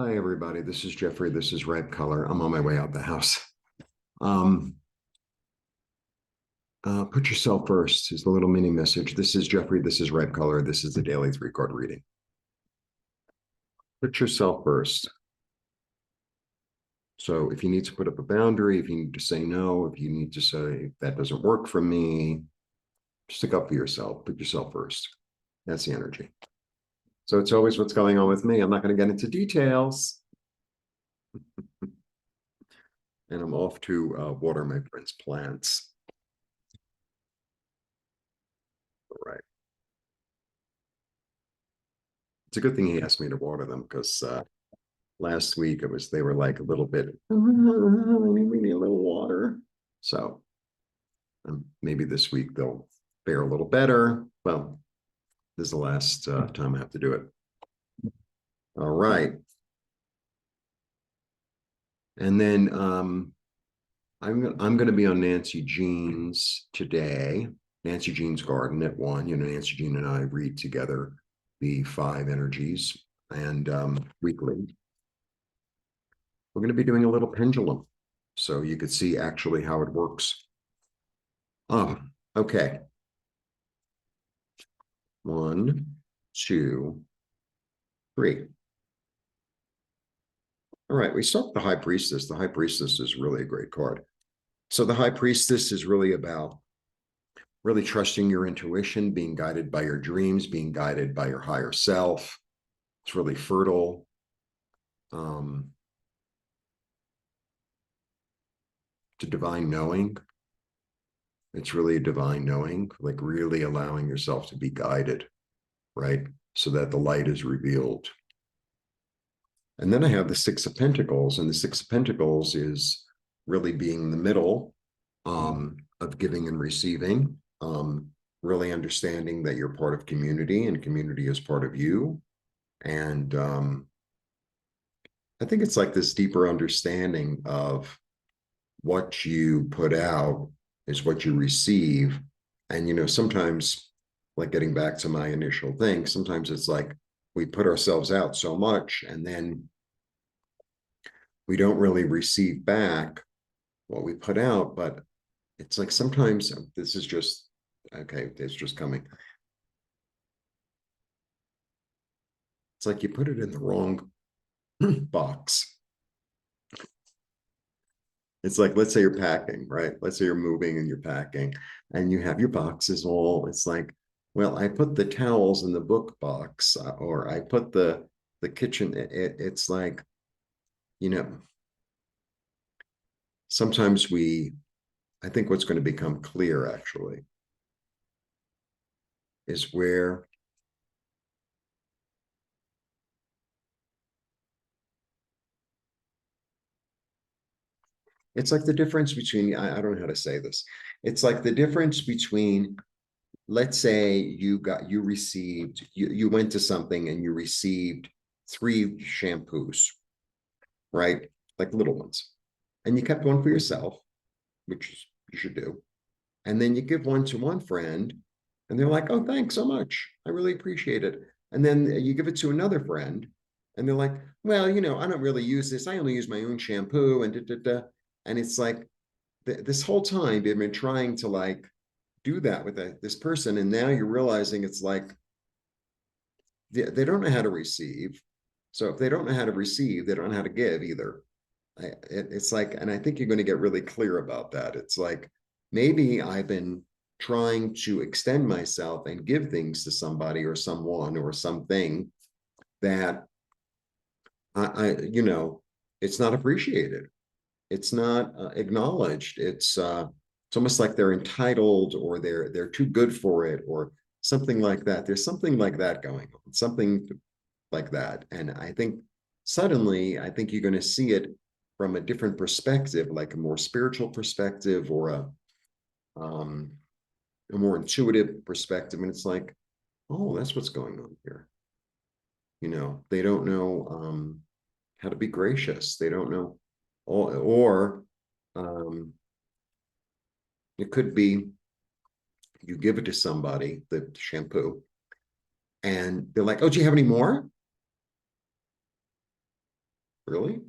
Hi, everybody. This is Jeffrey. This is Ripecolor. I'm on my way out the house. Um, Put yourself first is the little mini message. This is Jeffrey. This is Ripecolor. This is the daily 3-card reading. Put yourself first. So if you need to put up a boundary, if you need to say no, if you need to say that doesn't work for me, stick up for yourself. Put yourself first. That's the energy. So it's always what's going on with me. I'm not going to get into details. And I'm off to water my friend's plants. All right. It's a good thing he asked me to water them because last week they were like a little bit, we need a little water. So maybe this week they'll fare a little better. Well, this is the last time I have to do it. All right. And then I'm going to be on Nancy Jean's today, Nancy Jean's Garden at 1. Nancy Jean and I read together the 5 energies and weekly. We're going to be doing a little pendulum so you could see actually how it works. Oh, okay. 1, 2, 3. All right, we start with the High Priestess. The High Priestess is really a great card. So the High Priestess is really about really trusting your intuition, being guided by your dreams, being guided by your higher self. It's really fertile. To divine knowing. It's really a divine knowing, like really allowing yourself to be guided, right? So that the light is revealed. And then I have the 6 of Pentacles, and the 6 of Pentacles is really being in the middle of giving and receiving, really understanding that you're part of community and community is part of you. And I think it's like this deeper understanding of what you put out is what you receive. And, sometimes, like getting back to my initial thing, sometimes it's like we put ourselves out so much and then we don't really receive back what we put out. But it's like sometimes this is just, okay, it's just coming. It's like you put it in the wrong box. It's like, let's say you're packing, right? Let's say you're moving and you're packing and you have your boxes all. It's like, well, I put the towels in the book box or I put the kitchen. It's like, sometimes I think what's going to become clear actually is where it's like the difference between, I don't know how to say this. It's like the difference between, let's say you went to something and you received 3 shampoos, right? Like little ones. And you kept one for yourself, which you should do. And then you give one to one friend and they're like, oh, thanks so much. I really appreciate it. And then you give it to another friend and they're like, well, I don't really use this. I only use my own shampoo and da, da, da. And it's like this whole time they've been trying to like do that with this person. And now you're realizing it's like they don't know how to receive. So if they don't know how to receive, they don't know how to give either. It's like, and I think you're going to get really clear about that. It's like, maybe I've been trying to extend myself and give things to somebody or someone or something that it's not appreciated. It's not acknowledged. It's almost like they're entitled or they're too good for it or something like that. There's something like that going on, something like that. And I think suddenly, I think you're going to see it from a different perspective, like a more spiritual perspective or a more intuitive perspective. And it's like, oh, that's what's going on here. They don't know how to be gracious. They don't know, or it could be you give it to somebody, the shampoo, and they're like, oh, do you have any more? Really?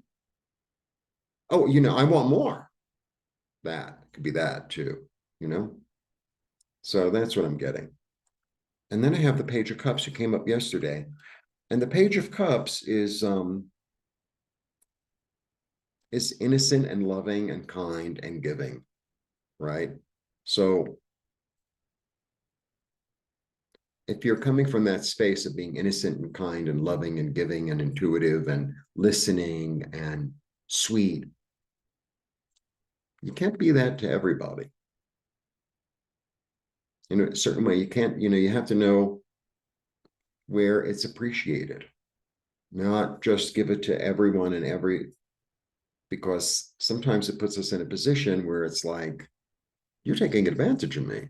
Oh, I want more. That could be that too, you know? So that's what I'm getting. And then I have the Page of Cups who came up yesterday. And the Page of Cups is innocent and loving and kind and giving, right? So if you're coming from that space of being innocent and kind and loving and giving and intuitive and listening and sweet, you can't be that to everybody. In a certain way, you can't, you have to know where it's appreciated, not just give it to everyone and because sometimes it puts us in a position where it's like, you're taking advantage of me.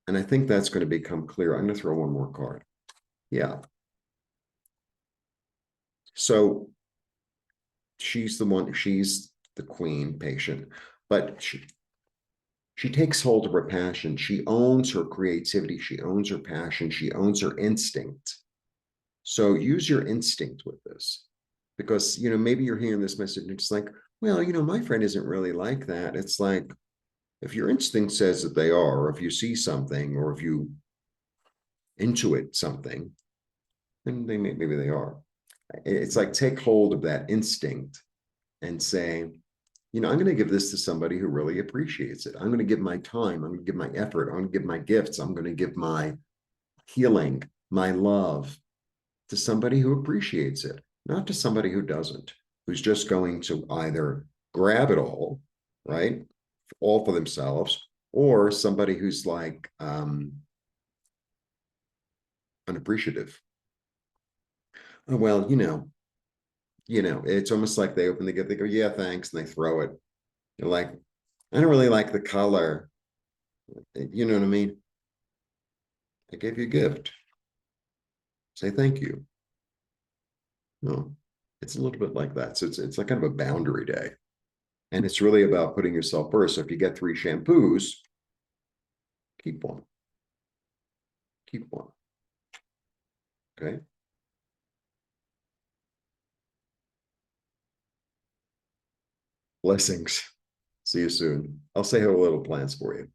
And I think that's going to become clear. I'm going to throw one more card. Yeah. So she's the queen patient, but she takes hold of her passion. She owns her creativity. She owns her passion. She owns her instinct. So use your instinct with this because, maybe you're hearing this message and it's like, well, my friend isn't really like that. It's like, if your instinct says that they are, or if you see something, or if you intuit something, then maybe they are. It's like take hold of that instinct and say, I'm going to give this to somebody who really appreciates it. I'm going to give my time. I'm going to give my effort. I'm going to give my gifts. I'm going to give my healing, my love to somebody who appreciates it, not to somebody who doesn't, who's just going to either grab it all, right? All for themselves, or somebody who's like unappreciative. Oh, well, it's almost like they open the gift, they go, yeah, thanks, and they throw it. They're like, I don't really like the color. You know what I mean? I gave you a gift. Say thank you. No, it's a little bit like that. So it's like kind of a boundary day. And it's really about putting yourself first. So if you get 3 shampoos, keep one. Keep one. Okay. Blessings. See you soon. I'll say how little plans for you.